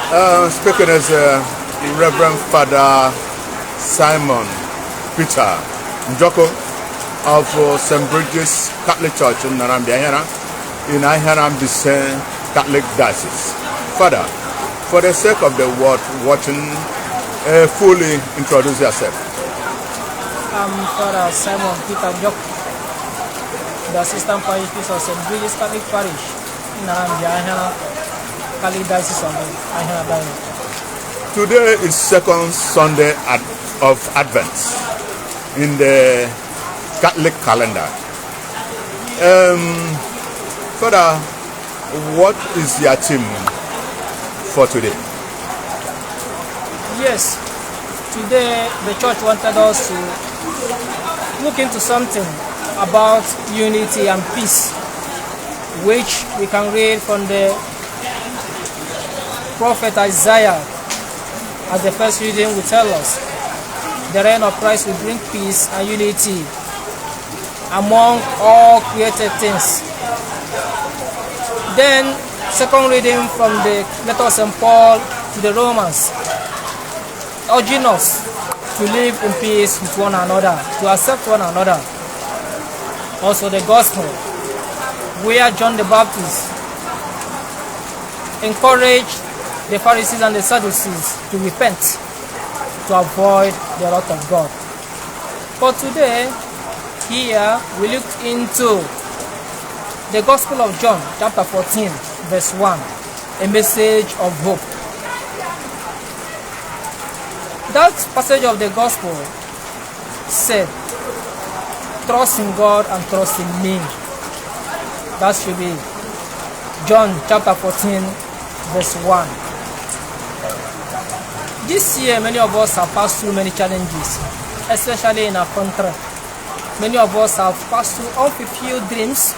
Speaking as Reverend Father Simon Njoku of St. Brigid's Catholic Church in Nnarambia, Ahiara, in Ahiazu Mbaise Catholic Diocese. Father, for the sake of the world watching, fully introduce yourself. I'm Father Simon Njoku, the assistant parish priest of St. Brigid's Catholic Parish in Nnarambia, Ahiara, Catholic Diocese of Ahiara. Today is second Sunday of Advent in the Catholic calendar. Father, what is your theme for today? Yes, today the church wanted us to look into something about unity and peace, which we can read from the prophet Isaiah. As the first reading will tell us, the reign of Christ will bring peace and unity among all created things. Then, second reading from the letter of St. Paul to the Romans, urging us to live in peace with one another, to accept one another. Also the gospel, where John the Baptist encouraged the Pharisees and the Sadducees to repent, to avoid the wrath of God. But today, here we look into the Gospel of John, chapter 14, verse 1, a message of hope. That passage of the Gospel said, trust in God and trust in me. That should be John chapter 14, verse 1. This year, many of us have passed through many challenges, especially in our country. Many of us have passed through unfulfilled dreams,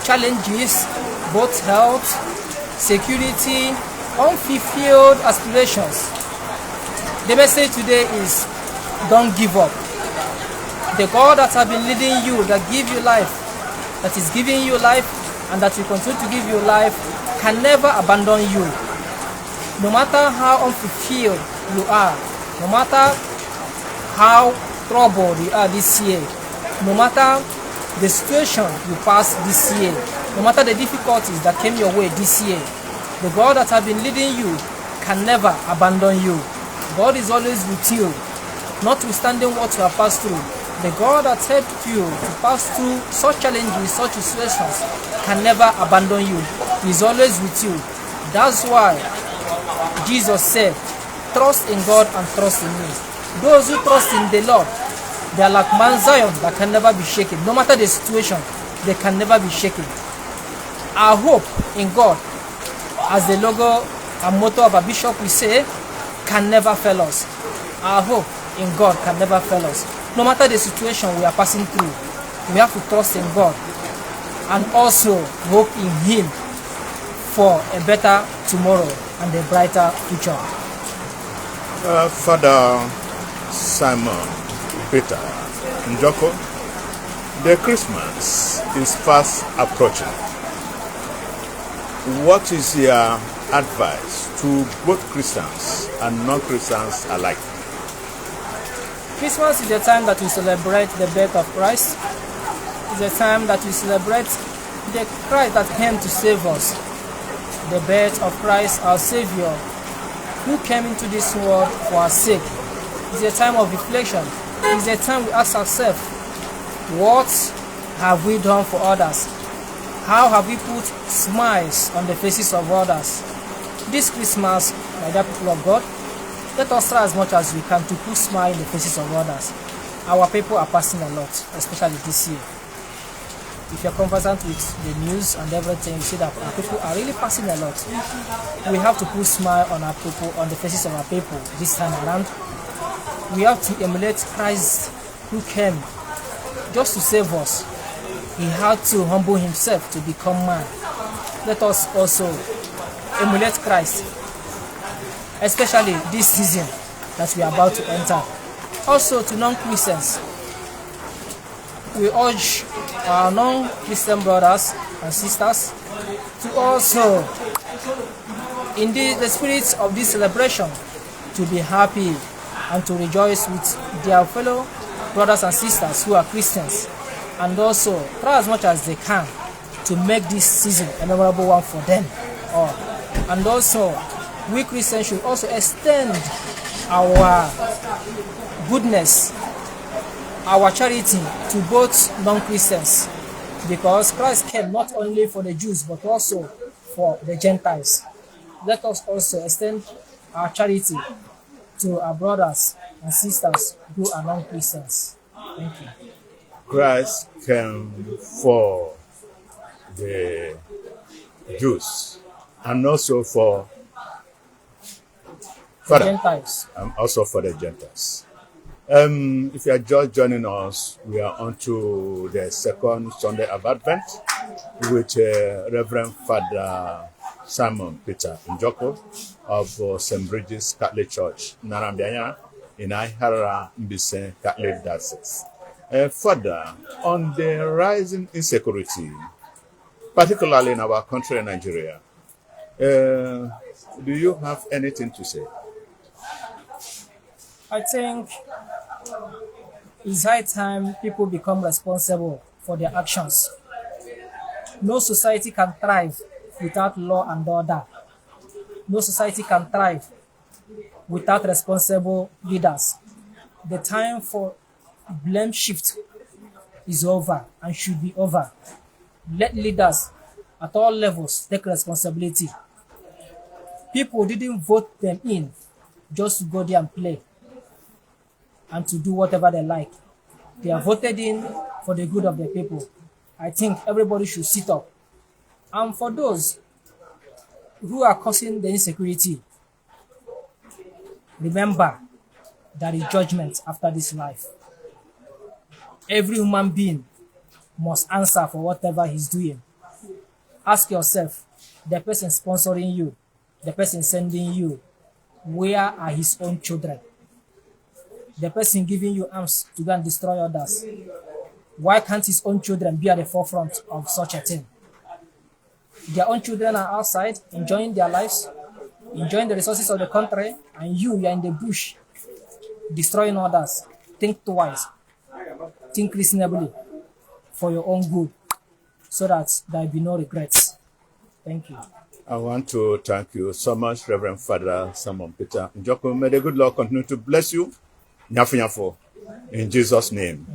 challenges, both health, security, unfulfilled aspirations. The message today is, don't give up. The God that has been leading you, that give you life, that is giving you life, and that will continue to give you life, can never abandon you. No matter how unfulfilled you are, no matter how troubled you are this year, no matter the situation you passed this year, no matter the difficulties that came your way this year, the God that has been leading you can never abandon you. God is always with you, notwithstanding what you have passed through. The God that helped you to pass through such challenges, such situations, can never abandon you. He is always with you. That's why Jesus said, trust in God and trust in me. Those who trust in the Lord, they are like Mount Zion that can never be shaken. No matter the situation, they can never be shaken. Our hope in God, as the logo and motto of our bishop we say, can never fail us. Our hope in God can never fail us. No matter the situation we are passing through, we have to trust in God and also hope in Him for a better tomorrow and a brighter future. Father Simon Njoku, the Christmas is fast approaching. What is your advice to both Christians and non-Christians alike? Christmas is a time that we celebrate the birth of Christ. It's a time that we celebrate the Christ that came to save us. The birth of Christ, our Savior, who came into this world for our sake. It's a time of reflection. It's a time we ask ourselves, what have we done for others? How have we put smiles on the faces of others? This Christmas, my dear people of God, let us try as much as we can to put smiles in the faces of others. Our people are passing a lot, especially this year. If you're conversant with the news and everything, you see that our people are really passing a lot. We have to put smile on our people, on the faces of our people this time around. We have to emulate Christ who came just to save us. He had to humble himself to become man. Let us also emulate Christ, especially this season that we are about to enter. Also to non-Christians, we urge our non-Christian brothers and sisters to also in the spirit of this celebration, to be happy and to rejoice with their fellow brothers and sisters who are Christians, and also try as much as they can to make this season a memorable one for them all. And also, we Christians should also extend our goodness, our charity to both non-Christians, because Christ came not only for the Jews but also for the Gentiles. Let us also extend our charity to our brothers and sisters who are non-Christians. Thank you. Christ came for the Jews and also for Gentiles. And also for the Gentiles. If you are just joining us, we are on to the second Sunday of Advent with Reverend Father Simon Peter Njoku of St. Brigid's Catholic Church, Nnarambia, in Ahiara Mbaise Catholic Diocese. Father, on the rising insecurity, particularly in our country, Nigeria, do you have anything to say? I think it's high time people become responsible for their actions. No society can thrive without law and order. No society can thrive without responsible leaders. The time for blame shift is over and should be over. Let leaders at all levels take responsibility. People didn't vote them in just to go there and play and to do whatever they like. They are voted in for the good of the people. I think everybody should sit up. And for those who are causing the insecurity, remember there is judgment after this life. Every human being must answer for whatever he's doing. Ask yourself, the person sponsoring you, the person sending you, where are his own children? The person giving you arms to go and destroy others, why can't his own children be at the forefront of such a thing? Their own children are outside enjoying their lives, enjoying the resources of the country, and you are in the bush destroying others. Think twice. Think reasonably for your own good, so that there will be no regrets. Thank you. I want to thank you so much, Reverend Father Simon Peter Njoku. May the good Lord continue to bless you. Nyafu, in Jesus' name.